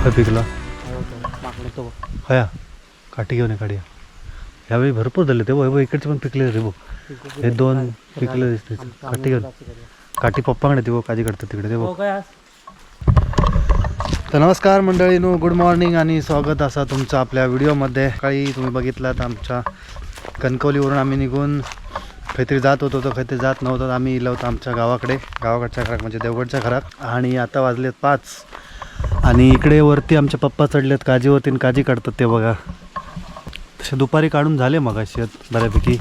काय पिकला मागणी तो हया काठी घेऊन ये काढी यावेळी भरपूर झाले ते बघ इकडचे पण पिकले रे बघ हे दोन पिकले दिसते काठी घेऊन काठी पप्पाकडे ते बघ काजी काढतात तिकडे ते बघ. तर नमस्कार मंडळीनो, गुड मॉर्निंग आणि स्वागत असा तुमचं आपल्या व्हिडिओमध्ये. सकाळी तुम्ही बघितलात आमच्या कणकवलीवरून आम्ही निघून काहीतरी जात होतो, तर काहीतरी जात नव्हतं. आम्ही इलं होतं आमच्या गावाकडच्या घरात म्हणजे देवगडच्या घरात. आणि आता वाजलेत 5 आणि इकडे वरती आमचे पप्पा चढलेत काजीवरती आणि काजी काढतात ते बघा. तसे दुपारी काढून झाले मग अशी बऱ्यापैकी.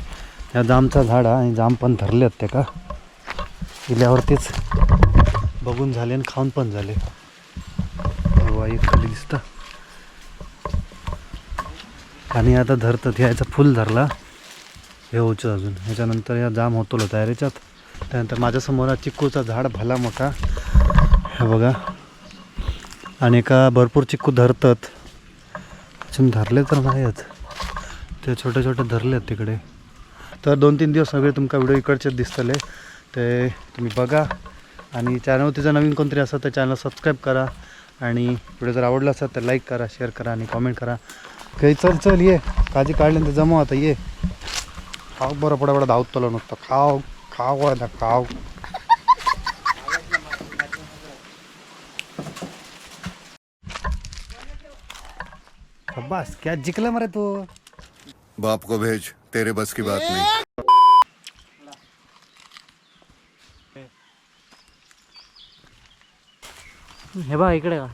या जामचा झाड आणि जाम पण धरलेत ते का इल्यावरतीच बघून झाले आणि खाऊन पण झाले. एक खाली दिसतं आणि आता धरतात. यायचा फुल धरला हे होचं अजून. ह्याच्यानंतर या जाम होतो तयारीच्यात. त्यानंतर माझ्यासमोर चिक्कूचा झाड भला मोठा हे बघा आणि एका भरपूर चिक्कू धरतात. अजून धरले तर नाहीच, ते छोटे छोटे धरले आहेत तिकडे. तर 2-3 दिवस सगळे तुमका व्हिडिओ इकडचेच दिसतले, ते तुम्ही बघा. आणि चॅनल तिचा नवीन कोणतरी असं तर चॅनल सबस्क्राईब करा आणि व्हिडिओ जर आवडला असेल तर लाईक करा, शेअर करा आणि कॉमेंट करा. काही चल ये काजी काढल्यानंतर जमा आता ये खाव बरं पडा धावत तला नुसतं खाव खाव ना खाव. बस क्या जिंकला मरे तू. बाप को भेज, तेरे बस की बात नहीं. हे बघा इकडे का,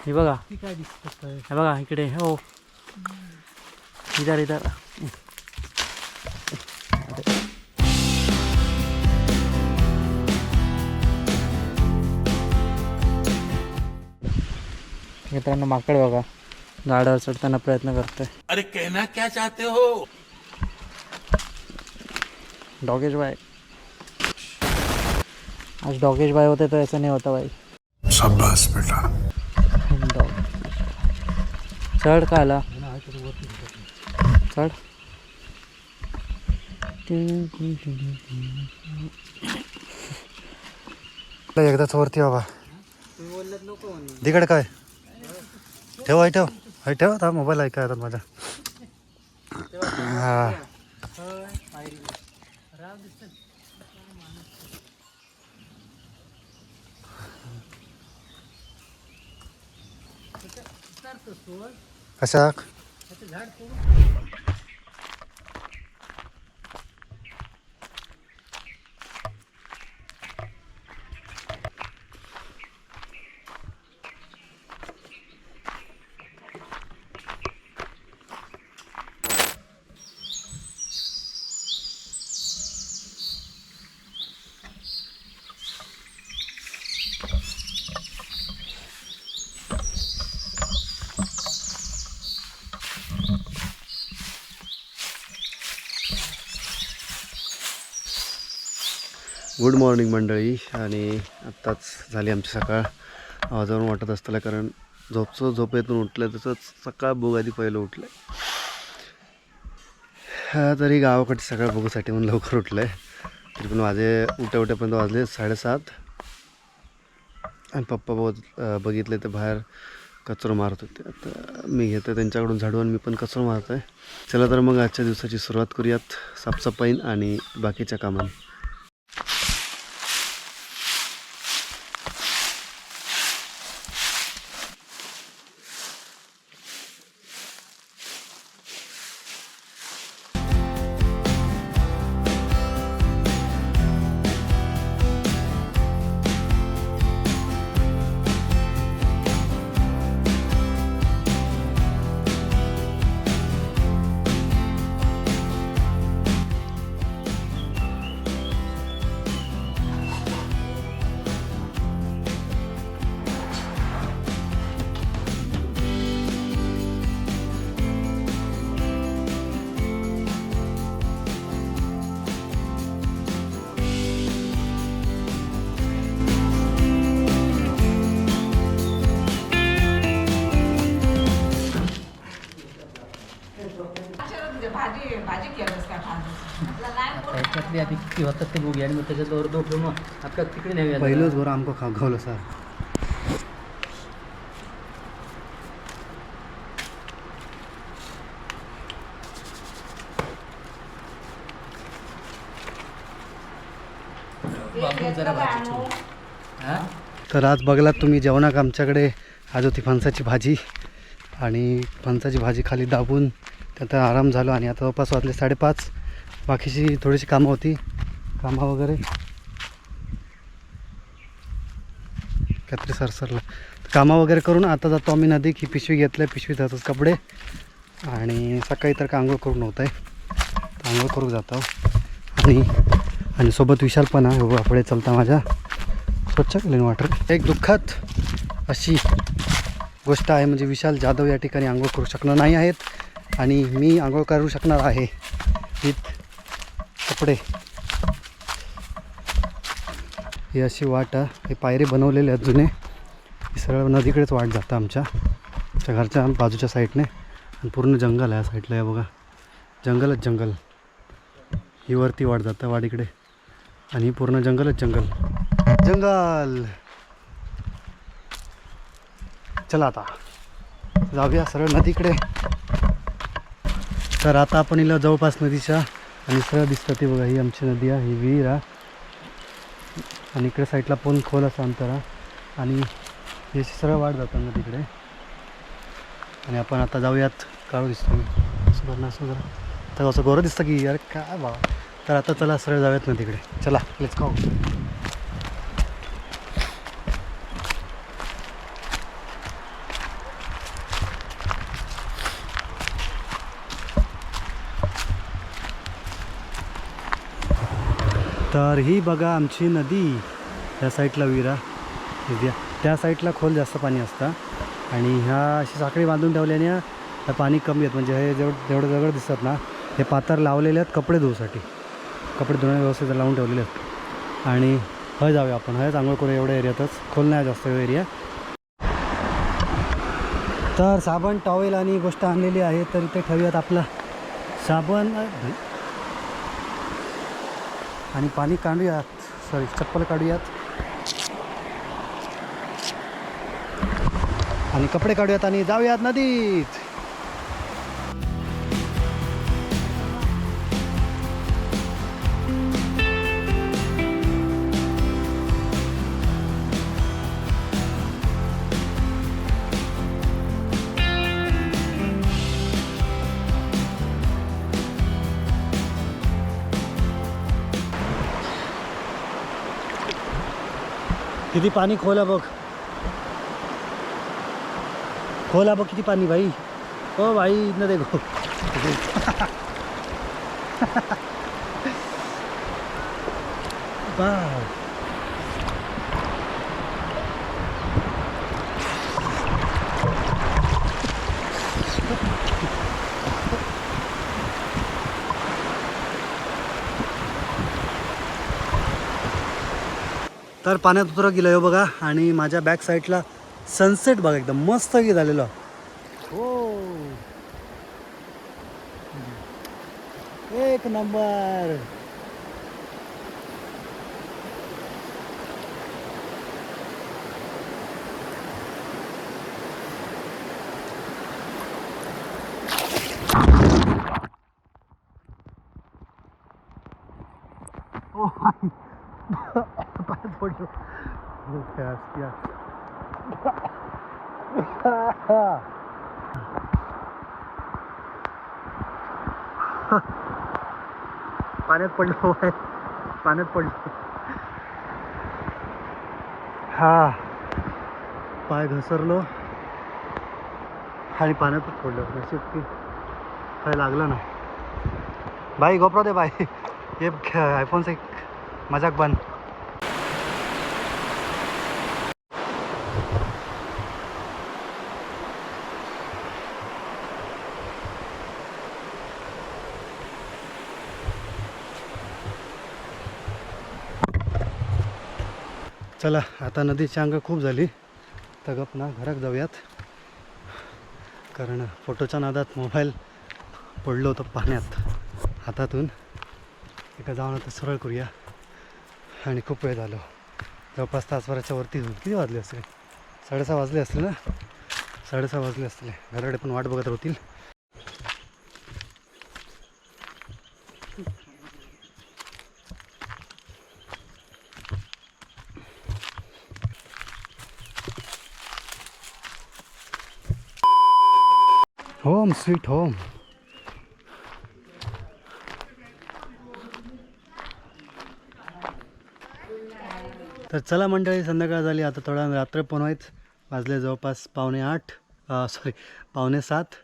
हे बघा हे बघा इकडे. हो इधर इधर मित्रांनो माकड बघा झाडावर चढताना प्रयत्न करतोय. अरे कहना क्या चाहते हो. डॉगेश बाय आज डॉगेश बाय होते तर ऐसा नहीं होता भाई. शाबाश बेटा. डॉग चढ का आला चढ. एकदाच वरती बाबा तिकडे काय ठेव आहे ठेव आता मोबाईल आहे काय आता माझा. हा कशा गुड मॉर्निंग मंडळी. आणि आत्ताच झाली आमची सकाळ. आवाजावरून वाटत असताना कारण झोपेतून उठलं तसंच सकाळ बघ आधी पहिलं उठलं आहे. तरी गावाकडची सकाळ बघूसाठी म्हणून लवकर उठलं आहे. तरी पण उठ्यापर्यंत वाजले 7:30 आणि पप्पा बघितले तर बाहेर कचरो मारत होते. आता मी घेतो त्यांच्याकडून झाडू आणि मी पण कचरो मारतो आहे. चला तर मग आजच्या दिवसाची सुरुवात करूयात साफसफाई आणि बाकीच्या कामांनी. त्याच्यातली आधी किती होतात ते बघूया आणि मग त्याच्यावर दोन मग आपल्या तिकडे नाही पहिलंच बरं आमको खावलं सर. वापरून जरा भाजी ठेवू. हा तर आज बघलात तुम्ही जेवणाक आमच्याकडे आज होती फणसाची भाजी आणि फणसाची भाजी खाली दाबून त्यात आराम झालो आणि आता जवळपास वाजले 5:30. बाकीची थोडीशी कामं होती, कामं वगैरे काहीतरी सरसरलं कामं वगैरे करून आता जातो आम्ही नदीत. ही पिशवी घेतलं, पिशवीत जातोच कपडे आणि सकाळी तर आंघोळ करून होत आहे, आंघोळ करू जातो आणि सोबत विशाल पण आहे. हो पुढे चलता माझ्या स्वच्छ केले वाटर. एक दुःखद अशी गोष्ट आहे म्हणजे विशाल जाधव या ठिकाणी आंघोळ करू शकणार नाही आहेत आणि मी आंघोळ करू शकणार आहे. हीत कपडे ही अशी वाट आहे, हे पायरी बनवलेले आहेत जुने, ही सरळ नदीकडेच वाट जातं आमच्या घरच्या बाजूच्या साईडने आणि पूर्ण जंगल आहे या साईडला. आहे बघा जंगलच जंगल, ही वरती वाट जातं वाडीकडे आणि पूर्ण जंगलच जंगल जंगल. चला आता जाऊया सरळ नदीकडे. तर आता आपण इला जवळपास नदीच्या आणि सरळ दिसतं ती बघा, ही आमची नदी आहे, ही विहीर आहे आणि इकडे साईडला पण खोल असं अंतर आहे आणि हे सरळ वाट जातं नदीकडे आणि आपण आता जाऊयात. काळू दिसतो असं करणं असं जरा तर असं गोरं दिसतं की यार काय बाबा. तर आता चला सरळ जाऊयात नदीकडे, चला लेट्स गो. तर ही बघा आमची नदी, त्या साईडला विहिरा नदी, त्या साईडला खोल जास्त पाणी असतं आणि ह्या अशी साखळी बांधून ठेवल्याने ह्या पाणी कमी आहेत. म्हणजे हे जेवढं दगड दिसतात ना हे पातार लावलेले आहेत कपडे धुवसाठी, कपडे धुणे व्यवस्थित लावून ठेवलेले आहेत. आणि हय जाऊया आपण, हयच आंघोळ करू एवढ्या एरियातच, खोल नाही जास्त एरिया. तर साबण टॉवेल आणि गोष्ट आणलेली आहे तर इथे ठेवूयात आपला साबण आणि पाणी काढूयात, सॉरी चप्पल काढूयात आणि कपडे काढूयात आणि जाऊयात नदीत. किती पाणी खोला बघ, खोला बघ किती पाणी भाई. ओ भाई इतना देखो. वाव. तर पाण्यात उतरं गेलं हो बघा आणि माझ्या बॅक साईडला सनसेट बघा एकदम मस्त की झालेलं. हो एक नंबर. ओ पाण्यात पडलो. पाण्यात पडलो, पाण्यात पडलो. हा पाय घसरलो आणि पाण्यातच पडलो. नशीब की काय लागलं नाही. भाई गोप्रो दे भाई, ये आयफोन से मजाक बंद. चला आता नदीची अंग खूप झाली तर गप ना घरात जाऊयात, कारण फोटोच्या नादात मोबाईल पडलो होतं पाण्यात हातातून. एका जाऊन आता सरळ करूया आणि खूप वेळ झालो, जवळपास तासभराच्या वरती होईल. किती वाजले असतील? 6:30 वाजले असतील ना, 6:30 वाजले असतील. घराकडे पण वाट बघत होतील. Home sweet home. तर चला मंडळी, संध्याकाळ झाली आता, थोडा रात्र पण व्हायच, वाजले जवळपास 7:45.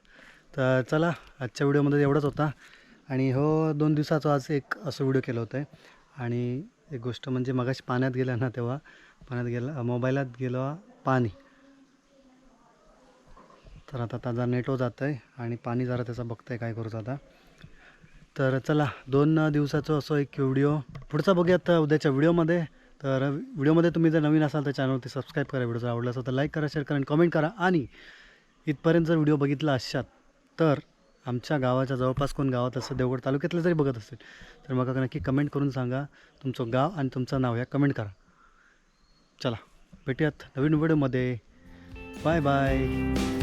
तर चला, आजच्या व्हिडिओमध्ये एवढंच होता. आणि हो 2 दिवसाचा आज एक असं व्हिडिओ केलं होतं. आणि एक गोष्ट म्हणजे मगाशी पाण्यात गेला ना, तेव्हा पाण्यात गेला, मोबाईलात गेलो पाणी. तर आता त्याचा नेटो जात आहे आणि पाणी जरा त्याचा बघतं आहे काय करूचं आता. तर चला, 2 दिवसाचं असं एक व्हिडिओ पुढचा बघूयात उद्याच्या व्हिडिओमध्ये. तर व्हिडिओमध्ये तुम्ही जर नवीन असाल तर चॅनलवरती सबस्क्राईब करा, व्हिडिओ जर आवडला असेल तर लाईक करा, शेअर करा आणि कमेंट करा. आणि इथपर्यंत जर व्हिडिओ बघितला असाल तर आमच्या गावाच्या जवळपास कोण गावात असं देवगड तालुक्यातलं जरी बघत असेल तर मग नक्की कमेंट करून सांगा तुमचं गाव आणि तुमचं नाव, या कमेंट करा. चला, भेटूयात नवीन व्हिडिओमध्ये. Bye bye.